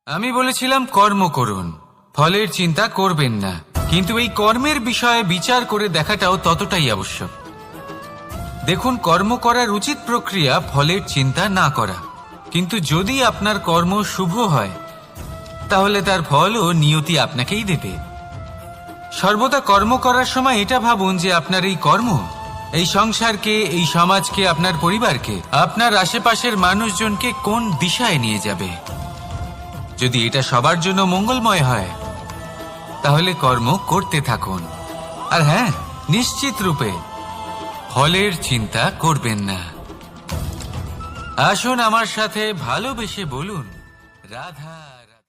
আমি বলেছিলাম কর্ম করুন, ফলের চিন্তা করবেন না, কিন্তু এই কর্মের বিষয়ে বিচার করে দেখাটাও ততটাই আবশ্যক। দেখুন, কর্ম করার উচিত প্রক্রিয়া ফলের চিন্তা না করা, কিন্তু যদি আপনার কর্ম শুভ হয় তাহলে তার ফলও নিয়তি আপনাকেই দেবে। সর্বদা কর্ম করার সময় এটা ভাবুন যে আপনার এই কর্ম এই সংসারকে, এই সমাজকে, আপনার পরিবারকে, আপনার আশেপাশের মানুষজনকে কোন দিশায় নিয়ে যাবে। যদি এটা সবার জন্য মঙ্গলময় হয় তাহলে কর্ম করতে থাকুন। আর হ্যাঁ, নিশ্চিত রূপে ফলের চিন্তা করবেন না। আসুন আমার সাথে ভালোবেসে বলুন, রাধা রাধা।